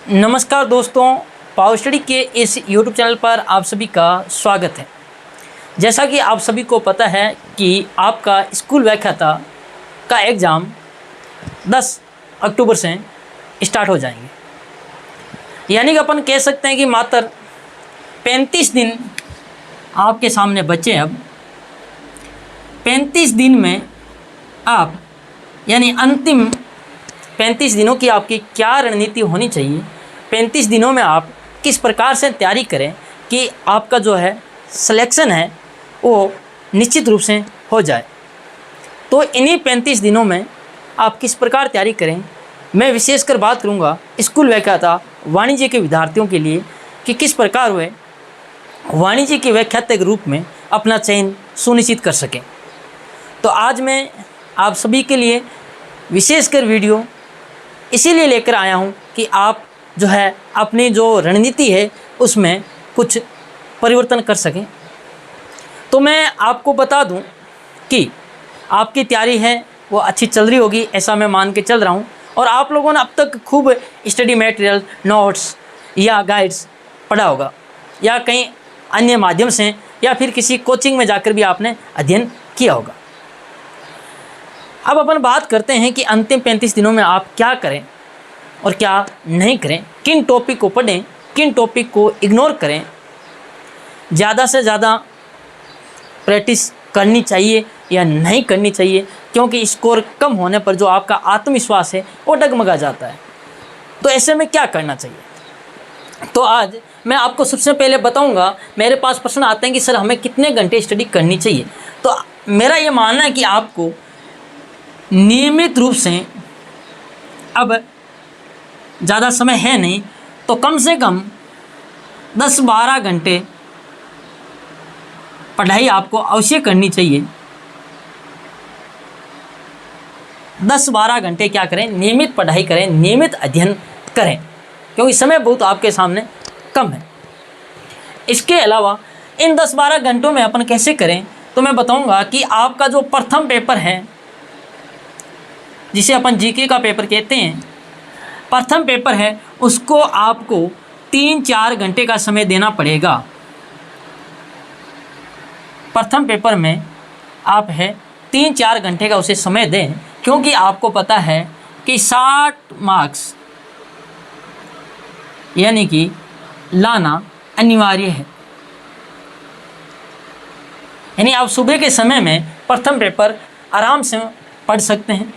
नमस्कार दोस्तों, power study के इस YouTube चैनल पर आप सभी का स्वागत है। जैसा कि आप सभी को पता है कि आपका स्कूल व्याख्याता का एग्ज़ाम 10 अक्टूबर से स्टार्ट हो जाएंगे। यानी कि अपन कह सकते हैं कि मात्र 35 दिन आपके सामने बचे। अब 35 दिन में आप यानी अंतिम 35 दिनों की आपकी क्या रणनीति होनी चाहिए, 35 दिनों में आप किस प्रकार से तैयारी करें कि आपका जो है सिलेक्शन है वो निश्चित रूप से हो जाए। तो इन्हीं 35 दिनों में आप किस प्रकार तैयारी करें, मैं विशेषकर बात करूंगा स्कूल व्याख्याता वाणिज्य के विद्यार्थियों के लिए कि किस प्रकार वे वाणिज्य के व्याख्याता के रूप में अपना चयन सुनिश्चित कर सकें। तो आज मैं आप सभी के लिए विशेषकर वीडियो इसीलिए लेकर आया हूं कि आप जो है अपनी जो रणनीति है उसमें कुछ परिवर्तन कर सकें। तो मैं आपको बता दूं कि आपकी तैयारी है वो अच्छी चल रही होगी, ऐसा मैं मान के चल रहा हूं। और आप लोगों ने अब तक खूब स्टडी मटेरियल, नोट्स या गाइड्स पढ़ा होगा या कहीं अन्य माध्यम से या फिर किसी कोचिंग में जाकर भी आपने अध्ययन किया होगा। अब अपन बात करते हैं कि अंतिम 35 दिनों में आप क्या करें और क्या नहीं करें, किन टॉपिक को पढ़ें, किन टॉपिक को इग्नोर करें, ज़्यादा से ज़्यादा प्रैक्टिस करनी चाहिए या नहीं करनी चाहिए, क्योंकि स्कोर कम होने पर जो आपका आत्मविश्वास है वो डगमगा जाता है। तो ऐसे में क्या करना चाहिए, तो आज मैं आपको सबसे पहले बताऊंगा। मेरे पास प्रश्न आते हैं कि सर हमें कितने घंटे स्टडी करनी चाहिए। तो मेरा ये मानना है कि आपको नियमित रूप से, अब ज़्यादा समय है नहीं तो कम से कम 10-12 घंटे पढ़ाई आपको अवश्य करनी चाहिए। 10-12 घंटे क्या करें, नियमित पढ़ाई करें, नियमित अध्ययन करें, क्योंकि समय बहुत आपके सामने कम है। इसके अलावा इन 10-12 घंटों में अपन कैसे करें, तो मैं बताऊंगा कि आपका जो प्रथम पेपर है, जिसे अपन जीके का पेपर कहते हैं, प्रथम पेपर है, उसको आपको 3-4 घंटे का समय देना पड़ेगा। प्रथम पेपर में आप है 3-4 घंटे का उसे समय दें, क्योंकि आपको पता है कि 60 मार्क्स यानी कि लाना अनिवार्य है। यानी आप सुबह के समय में प्रथम पेपर आराम से पढ़ सकते हैं।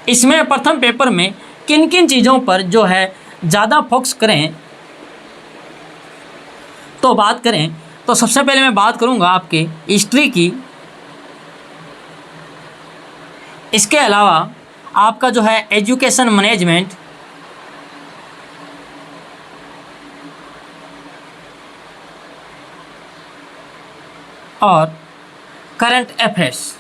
इसमें प्रथम पेपर में किन किन चीज़ों पर जो है ज़्यादा फोकस करें, तो बात करें तो सबसे पहले मैं बात करूंगा आपके हिस्ट्री की। इसके अलावा आपका जो है एजुकेशन मैनेजमेंट, और करंट अफेयर्स।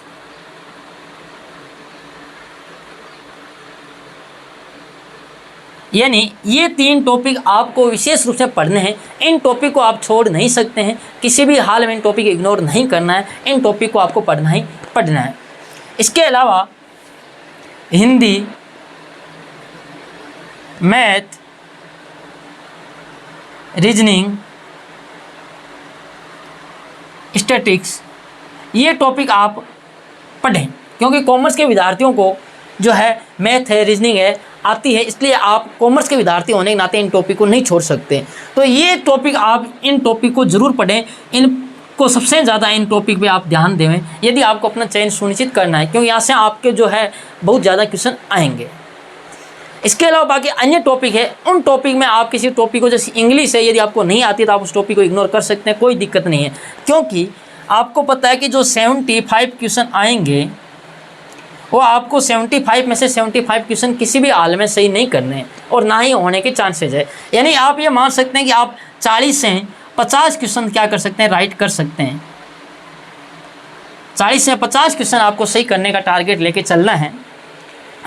यानी ये 3 टॉपिक आपको विशेष रूप से पढ़ने हैं। इन टॉपिक को आप छोड़ नहीं सकते हैं, किसी भी हाल में इन टॉपिक को इग्नोर नहीं करना है, इन टॉपिक को आपको पढ़ना ही पढ़ना है। इसके अलावा हिंदी, मैथ, रीजनिंग, स्टैटिक्स, ये टॉपिक आप पढ़ें, क्योंकि कॉमर्स के विद्यार्थियों को जो है मैथ है, रीजनिंग है आती है, इसलिए आप कॉमर्स के विद्यार्थी होने के नाते इन टॉपिक को नहीं छोड़ सकते। तो ये टॉपिक, आप इन टॉपिक को जरूर पढ़ें, इनको सबसे ज़्यादा इन टॉपिक पे आप ध्यान दें यदि आपको अपना चयन सुनिश्चित करना है, क्योंकि यहाँ से आपके जो है बहुत ज़्यादा क्वेश्चन आएंगे। इसके अलावा बाकी अन्य टॉपिक है, उन टॉपिक में आप किसी टॉपिक को, जैसे इंग्लिश है, यदि आपको नहीं आती तो आप उस टॉपिक को इग्नोर कर सकते हैं, कोई दिक्कत नहीं है। क्योंकि आपको पता है कि जो 75 क्वेश्चन आएंगे वो आपको 75 में से 75 क्वेश्चन किसी भी हाल में सही नहीं करने हैं और ना ही होने के चांसेज है। यानी आप ये मान सकते हैं कि आप 40 से 50 क्वेश्चन क्या कर सकते हैं, राइट कर सकते हैं। 40 से 50 क्वेश्चन आपको सही करने का टारगेट लेके चलना है।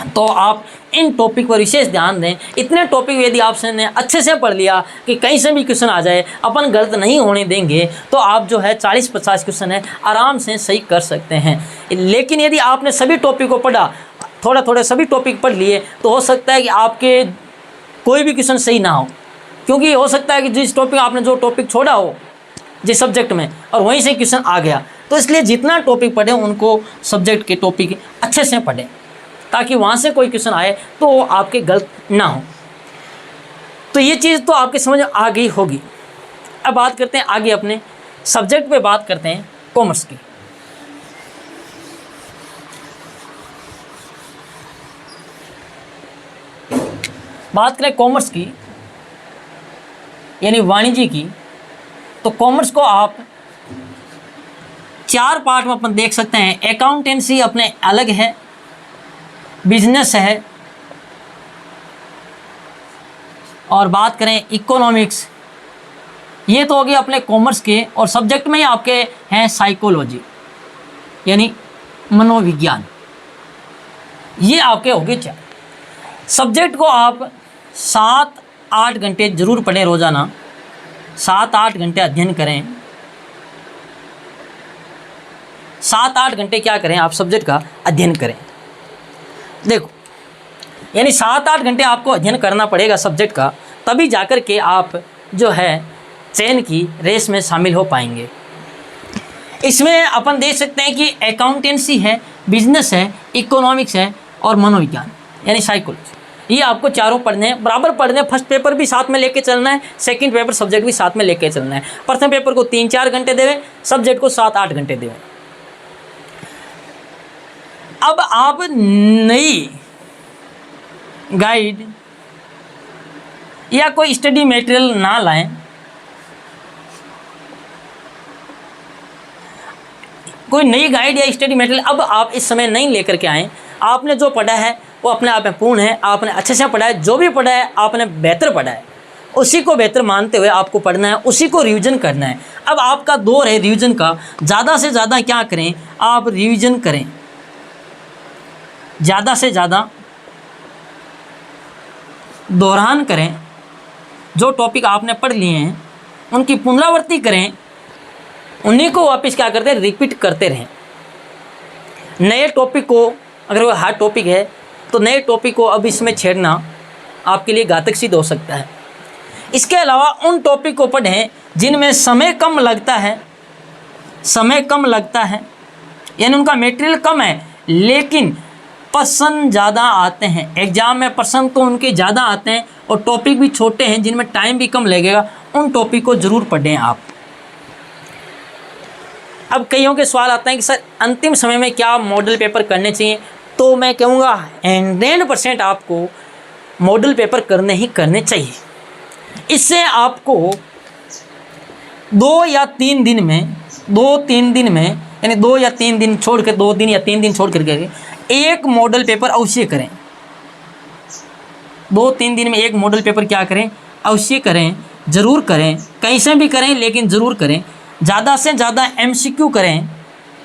तो आप इन टॉपिक पर विशेष ध्यान दें। इतने टॉपिक यदि आपने अच्छे से पढ़ लिया कि कहीं से भी क्वेश्चन आ जाए, अपन गलत नहीं होने देंगे, तो आप जो है 40-50 क्वेश्चन है आराम से सही कर सकते हैं। लेकिन यदि आपने सभी टॉपिक को पढ़ा, थोड़ा थोड़ा सभी टॉपिक पढ़ लिए, तो हो सकता है कि आपके कोई भी क्वेश्चन सही ना हो, क्योंकि हो सकता है कि जिस टॉपिक आपने जो टॉपिक छोड़ा हो जिस सब्जेक्ट में और वहीं से क्वेश्चन आ गया। तो इसलिए जितना टॉपिक पढ़ें उनको सब्जेक्ट के टॉपिक अच्छे से पढ़ें ताकि वहाँ से कोई क्वेश्चन आए तो वो आपके गलत ना हो। तो ये चीज़ तो आपके समझ में आ गई होगी। अब बात करते हैं आगे अपने सब्जेक्ट पे, बात करते हैं कॉमर्स की। बात करें कॉमर्स की यानी वाणिज्य की, तो कॉमर्स को आप 4 पार्ट में अपन देख सकते हैं। अकाउंटेंसी अपने अलग है, बिजनेस है, और बात करें इकोनॉमिक्स, ये तो हो गए अपने कॉमर्स के। और सब्जेक्ट में ही आपके हैं साइकोलॉजी यानी मनोविज्ञान, ये आपके हो गए 4। सब्जेक्ट को आप 7-8 घंटे जरूर पढ़ें रोज़ाना, 7-8 घंटे अध्ययन करें। 7-8 घंटे क्या करें आप सब्जेक्ट का अध्ययन करें। देखो यानी 7-8 घंटे आपको अध्ययन करना पड़ेगा सब्जेक्ट का, तभी जाकर के आप जो है चयन की रेस में शामिल हो पाएंगे। इसमें अपन देख सकते हैं कि अकाउंटेंसी है, बिजनेस है, इकोनॉमिक्स है और मनोविज्ञान यानी साइकोलॉजी, ये आपको चारों पढ़ने हैं, बराबर पढ़ने हैं। फर्स्ट पेपर भी साथ में लेके चलना है, सेकंड पेपर सब्जेक्ट भी साथ में लेके चलना है। प्रथम पेपर को 3-4 घंटे देवें, सब्जेक्ट को 7-8 घंटे देवें। अब आप नई गाइड या कोई स्टडी मटेरियल ना लाएं, कोई नई गाइड या स्टडी मटेरियल अब आप इस समय नहीं लेकर के आएँ। आपने जो पढ़ा है वो अपने आप में पूर्ण है, आपने अच्छे से पढ़ा है, जो भी पढ़ा है आपने बेहतर पढ़ा है, उसी को बेहतर मानते हुए आपको पढ़ना है, उसी को रिवीजन करना है। अब आपका दौर है रिवीजन का, ज़्यादा से ज़्यादा क्या करें आप रिवीजन करें, ज़्यादा से ज़्यादा दोहरान करें। जो टॉपिक आपने पढ़ लिए हैं उनकी पुनरावृत्ति करें, उन्हीं को वापस क्या करते हैं रिपीट करते रहें। नए टॉपिक को अगर वो हार्ड टॉपिक है तो नए टॉपिक को अब इसमें छेड़ना आपके लिए घातक सिद्ध हो सकता है। इसके अलावा उन टॉपिक को पढ़ें जिनमें समय कम लगता है, समय कम लगता है यानी उनका मटेरियल कम है लेकिन प्रश्न ज़्यादा आते हैं। एग्जाम में प्रश्न तो उनके ज़्यादा आते हैं और टॉपिक भी छोटे हैं जिनमें टाइम भी कम लगेगा, उन टॉपिक को ज़रूर पढ़ें आप। अब कईयों के सवाल आते हैं कि सर अंतिम समय में क्या मॉडल पेपर करने चाहिए, तो मैं कहूँगा 100% आपको मॉडल पेपर करने ही करने चाहिए। इससे आपको 2 या 3 दिन में, 2-3 दिन में यानी 2 या 3 दिन छोड़ कर, 2 दिन या 3 दिन छोड़ करके एक मॉडल पेपर अवश्य करें। 2-3 दिन में एक मॉडल पेपर क्या करें अवश्य करें, ज़रूर करें, कहीं से भी करें लेकिन ज़रूर करें। ज़्यादा से ज़्यादा MCQ करें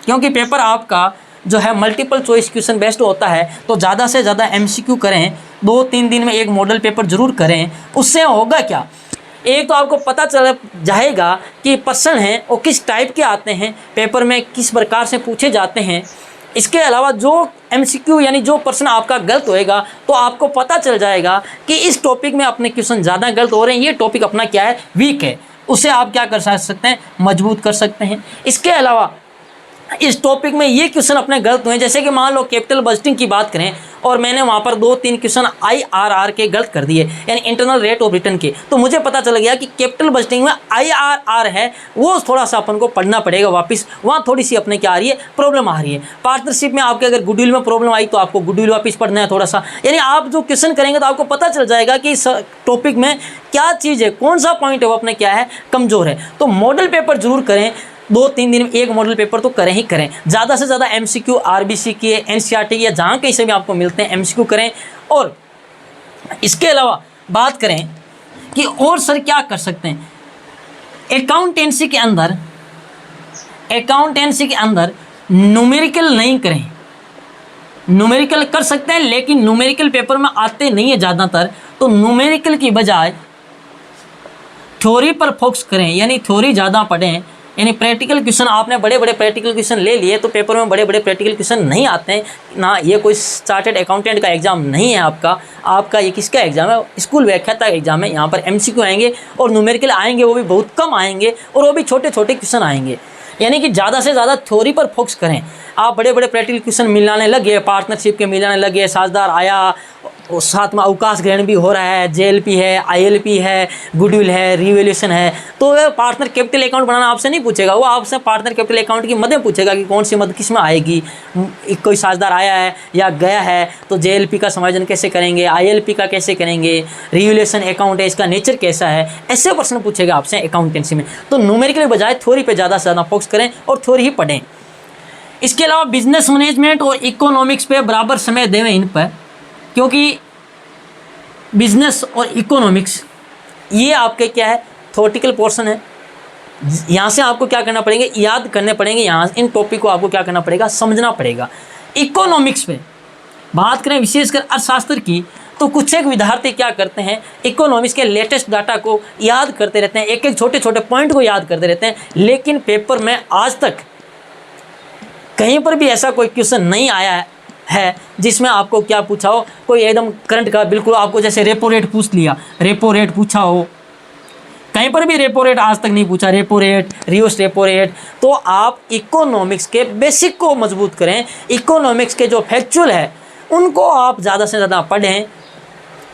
क्योंकि पेपर आपका जो है मल्टीपल चॉइस क्वेश्चन बेस्ड होता है, तो ज़्यादा से ज़्यादा MCQ करें। 2-3 दिन में एक मॉडल पेपर ज़रूर करें। उससे होगा क्या, एक तो आपको पता चल जाएगा कि प्रश्न हैं वो किस टाइप के आते हैं, पेपर में किस प्रकार से पूछे जाते हैं। इसके अलावा जो MCQ यानी जो प्रश्न आपका गलत होएगा तो आपको पता चल जाएगा कि इस टॉपिक में अपने क्वेश्चन ज़्यादा गलत हो रहे हैं, ये टॉपिक अपना क्या है वीक है, उसे आप क्या कर सकते हैं मजबूत कर सकते हैं। इसके अलावा इस टॉपिक में ये क्वेश्चन अपने गलत हुए, जैसे कि मान लो कैपिटल बजटिंग की बात करें और मैंने वहाँ पर 2-3 क्वेश्चन IRR के गलत कर दिए यानी इंटरनल रेट ऑफ रिटर्न के, तो मुझे पता चल गया कि कैपिटल बजटिंग में IRR है, वो थोड़ा सा अपन को पढ़ना पड़ेगा वापस, वहाँ थोड़ी सी अपने क्या आ रही है प्रॉब्लम आ रही है। पार्टनरशिप में आपके अगर गुडविल में प्रॉब्लम आई तो आपको गुडविल वापस पढ़ना है थोड़ा सा। यानी आप जो क्वेश्चन करेंगे तो आपको पता चल जाएगा कि इस टॉपिक में क्या चीज़ है, कौन सा पॉइंट है वो अपने क्या है कमज़ोर है। तो मॉडल पेपर जरूर करें, 2-3 दिन में एक मॉडल पेपर तो करें ही करें। ज़्यादा से ज़्यादा MCQ RBC के, NCERT या जहाँ कहीं से भी आपको मिलते हैं MCQ करें। और इसके अलावा बात करें कि और सर क्या कर सकते हैं, अकाउंटेंसी के अंदर न्यूमेरिकल नहीं करें। न्यूमेरिकल कर सकते हैं लेकिन न्यूमेरिकल पेपर में आते नहीं है ज़्यादातर, तो न्यूमेरिकल की बजाय थ्योरी पर फोकस करें यानी थ्योरी ज़्यादा पढ़ें, यानी प्रैक्टिकल क्वेश्चन आपने बड़े बड़े प्रैक्टिकल क्वेश्चन ले लिए तो पेपर में बड़े बड़े प्रैक्टिकल क्वेश्चन नहीं आते हैं ना। ये कोई चार्टर्ड अकाउंटेंट का एग्जाम नहीं है आपका ये किसका एग्जाम है? स्कूल व्याख्याता एग्जाम है। यहाँ पर MCQ आएंगे और न्यूमेरिकल आएंगे, वो भी बहुत कम आएंगे और वो भी छोटे छोटे क्वेश्चन आएंगे। यानी कि ज़्यादा से ज़्यादा थ्योरी पर फोकस करें। आप बड़े बड़े प्रैक्टिकल क्वेश्चन मिलाने लगे, पार्टनरशिप के मिलाने लगे, साझेदार आया और साथ में अवकाश ग्रहण भी हो रहा है, JLP है, ILP है, गुडविल है, रिवैल्यूएशन है, तो वह पार्टनर कैपिटल अकाउंट बनाना आपसे नहीं पूछेगा। वो आपसे पार्टनर कैपिटल अकाउंट की मदें पूछेगा कि कौन सी मद किस में आएगी, कोई साझेदार आया है या गया है तो JLP का समायोजन कैसे करेंगे, ILP का कैसे करेंगे, रिवैल्यूएशन अकाउंट है इसका नेचर कैसा है, ऐसे प्रश्न पूछेगा आपसे अकाउंटेंसी में। तो न्यूमेरिकल के बजाय थ्योरी पर ज़्यादा से ज़्यादा फोकस करें और थ्योरी ही पढ़ें। इसके अलावा बिजनेस मैनेजमेंट और इकोनॉमिक्स पे बराबर समय देवें इन पर, क्योंकि बिजनेस और इकोनॉमिक्स ये आपके क्या है, थ्योरेटिकल पोर्शन है। यहाँ से आपको क्या करना पड़ेगा, याद करने पड़ेंगे, यहाँ इन टॉपिक को आपको क्या करना पड़ेगा, समझना पड़ेगा। इकोनॉमिक्स पे बात करें विशेषकर अर्थशास्त्र की, तो कुछ एक विद्यार्थी क्या करते हैं, इकोनॉमिक्स के लेटेस्ट डाटा को याद करते रहते हैं, एक एक छोटे छोटे पॉइंट को याद करते रहते हैं, लेकिन पेपर में आज तक कहीं पर भी ऐसा कोई क्वेश्चन नहीं आया है जिसमें आपको क्या पूछा हो, कोई एकदम करंट का बिल्कुल आपको जैसे रेपो रेट पूछ लिया, रेपो रेट पूछा हो, कहीं पर भी रेपो रेट आज तक नहीं पूछा, repo rate, reverse repo rate. तो आप इकोनॉमिक्स के बेसिक को मजबूत करें, इकोनॉमिक्स के जो फैक्चुअल है उनको आप ज़्यादा से ज़्यादा पढ़ें।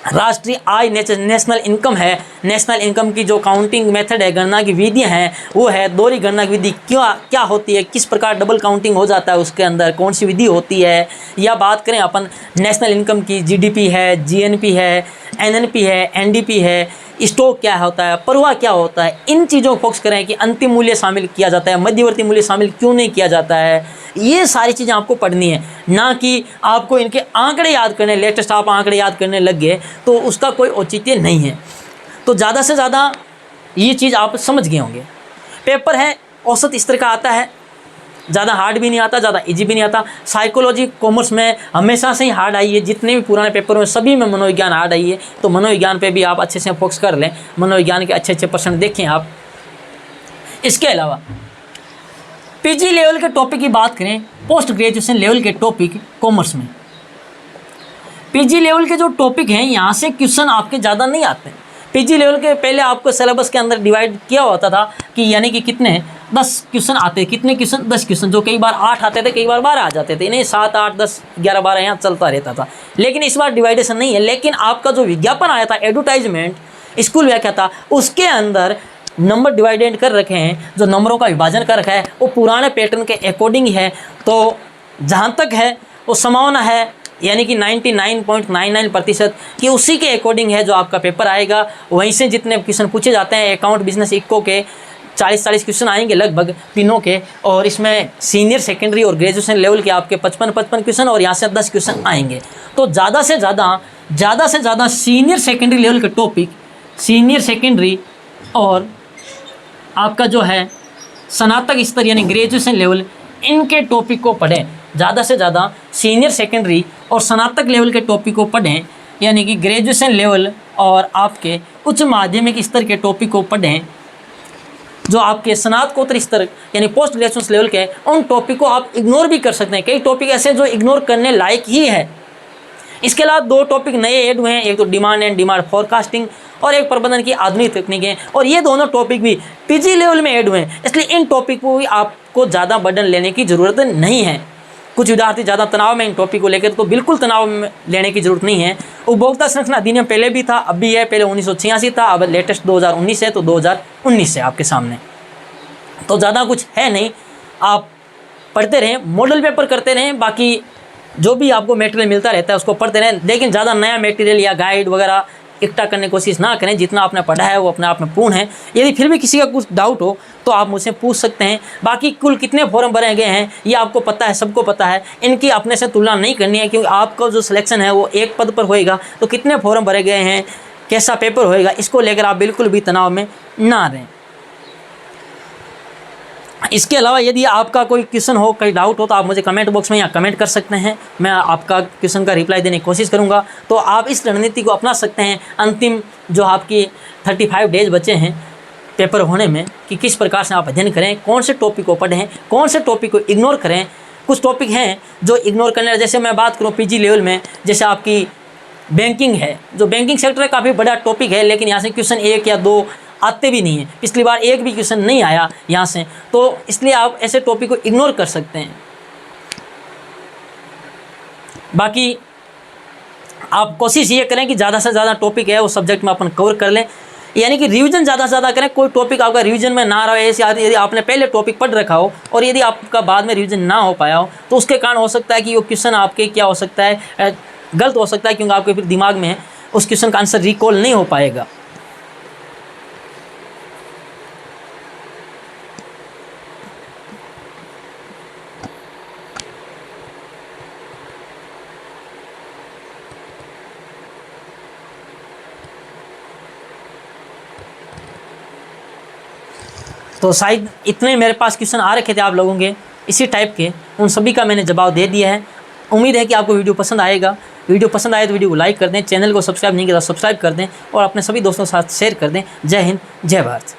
राष्ट्रीय आय नेशनल इनकम है, नेशनल इनकम की जो काउंटिंग मेथड है, गणना की विधियाँ हैं, वो है दोहरी गणना की विधि क्या होती है, किस प्रकार डबल काउंटिंग हो जाता है, उसके अंदर कौन सी विधि होती है। या बात करें अपन नेशनल इनकम की, GDP है, GNP है, NNP है, NDP है, स्टॉक क्या होता है, परवाह क्या होता है, इन चीज़ों को फोकस करें कि अंतिम मूल्य शामिल किया जाता है, मध्यवर्ती मूल्य शामिल क्यों नहीं किया जाता है। ये सारी चीज़ें आपको पढ़नी है, ना कि आपको इनके आंकड़े याद करने, लेटेस्ट आप आंकड़े याद करने लग गए तो उसका कोई औचित्य नहीं है। तो ज़्यादा से ज़्यादा ये चीज़ आप समझ गए होंगे। पेपर है औसत स्तर का आता है, ज़्यादा हार्ड भी नहीं आता, ज़्यादा इजी भी नहीं आता। साइकोलॉजी कॉमर्स में हमेशा से ही हार्ड आई है, जितने भी पुराने पेपर में सभी में मनोविज्ञान हार्ड आई है। तो मनोविज्ञान पे भी आप अच्छे से फोकस कर लें, मनोविज्ञान के अच्छे अच्छे प्रश्न देखें आप। इसके अलावा PG लेवल के टॉपिक की बात करें, पोस्ट ग्रेजुएशन लेवल के टॉपिक कॉमर्स में PG लेवल के जो टॉपिक हैं यहाँ से क्वेश्चन आपके ज़्यादा नहीं आते हैं। PG लेवल के पहले आपको सिलेबस के अंदर डिवाइड किया होता था कि यानी कि कितने 10 क्वेश्चन आते, कितने क्वेश्चन 10 क्वेश्चन, जो कई बार 8 आते थे, कई बार 12 आ जाते थे, नहीं 7 8 10 11 12 यहाँ चलता रहता था। लेकिन इस बार डिवाइडेशन नहीं है। लेकिन आपका जो विज्ञापन आया था, एडवर्टाइजमेंट, स्कूल व्याख्याता, उसके अंदर नंबर डिवाइडेड कर रखे हैं, जो नंबरों का विभाजन कर रखा है वो पुराने पैटर्न के अकॉर्डिंग है। तो जहाँ तक है वो संभावना है यानी कि 99.99% कि उसी के अकॉर्डिंग है जो आपका पेपर आएगा। वहीं से जितने क्वेश्चन पूछे जाते हैं अकाउंट बिजनेस इको के 40-40 क्वेश्चन आएंगे लगभग तीनों के, और इसमें सीनियर सेकेंडरी और ग्रेजुएशन लेवल के आपके 55 क्वेश्चन और यहाँ से 10 क्वेश्चन आएंगे। तो ज़्यादा से ज़्यादा सीनियर सेकेंडरी लेवल के टॉपिक, सीनियर सेकेंडरी और आपका जो है स्नातक स्तर यानी ग्रेजुएशन लेवल, इनके टॉपिक को पढ़ें। ज़्यादा से ज़्यादा सीनियर सेकेंडरी और स्नातक लेवल के टॉपिक को पढ़ें, यानी कि ग्रेजुएशन लेवल और आपके उच्च माध्यमिक स्तर के टॉपिक को पढ़ें। जो आपके स्नातकोत्तर स्तर यानी पोस्ट ग्रेजुएशन लेवल के, उन टॉपिक को आप इग्नोर भी कर सकते हैं। कई टॉपिक ऐसे जो इग्नोर करने लायक ही है। इसके अलावा 2 टॉपिक नए ऐड हुए हैं, एक तो डिमांड एंड डिमांड फोरकास्टिंग और एक प्रबंधन की आधुनिक तकनीकें, और ये दोनों टॉपिक भी PG लेवल में ऐड हुए हैं। इसलिए इन टॉपिक को भी आपको ज़्यादा बर्डन लेने की ज़रूरत नहीं है। कुछ विद्यार्थी ज़्यादा तनाव में इन टॉपिक को लेकर, तो बिल्कुल तनाव में लेने की ज़रूरत नहीं है। उपभोक्ता संरक्षण अधिनियम पहले भी था, अब भी है, पहले 1986 था, अब लेटेस्ट 2019 है, तो 2019 है आपके सामने। तो ज़्यादा कुछ है नहीं, आप पढ़ते रहें, मॉडल पेपर करते रहें, बाकी जो भी आपको मटेरियल मिलता रहता है उसको पढ़ते रहें। लेकिन ज़्यादा नया मटेरियल या गाइड वगैरह इकट्ठा करने की कोशिश ना करें। जितना आपने पढ़ा है वो अपने आप में पूर्ण है। यदि फिर भी किसी का कुछ डाउट हो तो आप मुझसे पूछ सकते हैं। बाकी कुल कितने फॉर्म भरे गए हैं ये आपको पता है, सबको पता है। इनकी अपने से तुलना नहीं करनी है, क्योंकि आपका जो सिलेक्शन है वो एक पद पर होएगा। तो कितने फॉर्म भरे गए हैं, कैसा पेपर होएगा, इसको लेकर आप बिल्कुल भी तनाव में ना रहें। इसके अलावा यदि आपका कोई क्वेश्चन हो, कोई डाउट हो, तो आप मुझे कमेंट बॉक्स में या कमेंट कर सकते हैं। मैं आपका क्वेश्चन का रिप्लाई देने की कोशिश करूंगा। तो आप इस रणनीति को अपना सकते हैं। अंतिम जो आपकी 35 डेज बचे हैं, पेपर होने में कि किस प्रकार से आप अध्ययन करें, कौन से टॉपिक को पढ़ें, कौन से टॉपिक को इग्नोर करें। कुछ टॉपिक हैं जो इग्नोर करने, जैसे मैं बात करूँ पीजी लेवल में, जैसे आपकी बैंकिंग है, जो बैंकिंग सेक्टर काफ़ी बड़ा टॉपिक है, लेकिन यहाँ से क्वेश्चन 1 या 2 आते भी नहीं है। पिछली बार एक भी क्वेश्चन नहीं आया यहाँ से, तो इसलिए आप ऐसे टॉपिक को इग्नोर कर सकते हैं। बाकी आप कोशिश ये करें कि ज़्यादा से ज़्यादा टॉपिक है वो सब्जेक्ट में अपन कवर कर लें, यानी कि रिवीजन ज़्यादा से ज़्यादा करें। कोई टॉपिक आपका रिवीजन में ना रहा है, ऐसे यदि आपने पहले टॉपिक पढ़ रखा हो और यदि आपका बाद में रिवीजन ना हो पाया हो, तो उसके कारण हो सकता है कि वो क्वेश्चन आपके क्या हो सकता है, गलत हो सकता है, क्योंकि आपके फिर दिमाग में उस क्वेश्चन का आंसर रिकॉल नहीं हो पाएगा। तो शायद इतने मेरे पास क्वेश्चन आ रखे थे आप लोगों के इसी टाइप के, उन सभी का मैंने जवाब दे दिया है। उम्मीद है कि आपको वीडियो पसंद आएगा। वीडियो पसंद आए तो वीडियो को लाइक कर दें, चैनल को सब्सक्राइब नहीं किया तो सब्सक्राइब कर दें और अपने सभी दोस्तों के साथ शेयर कर दें। जय हिंद, जय भारत।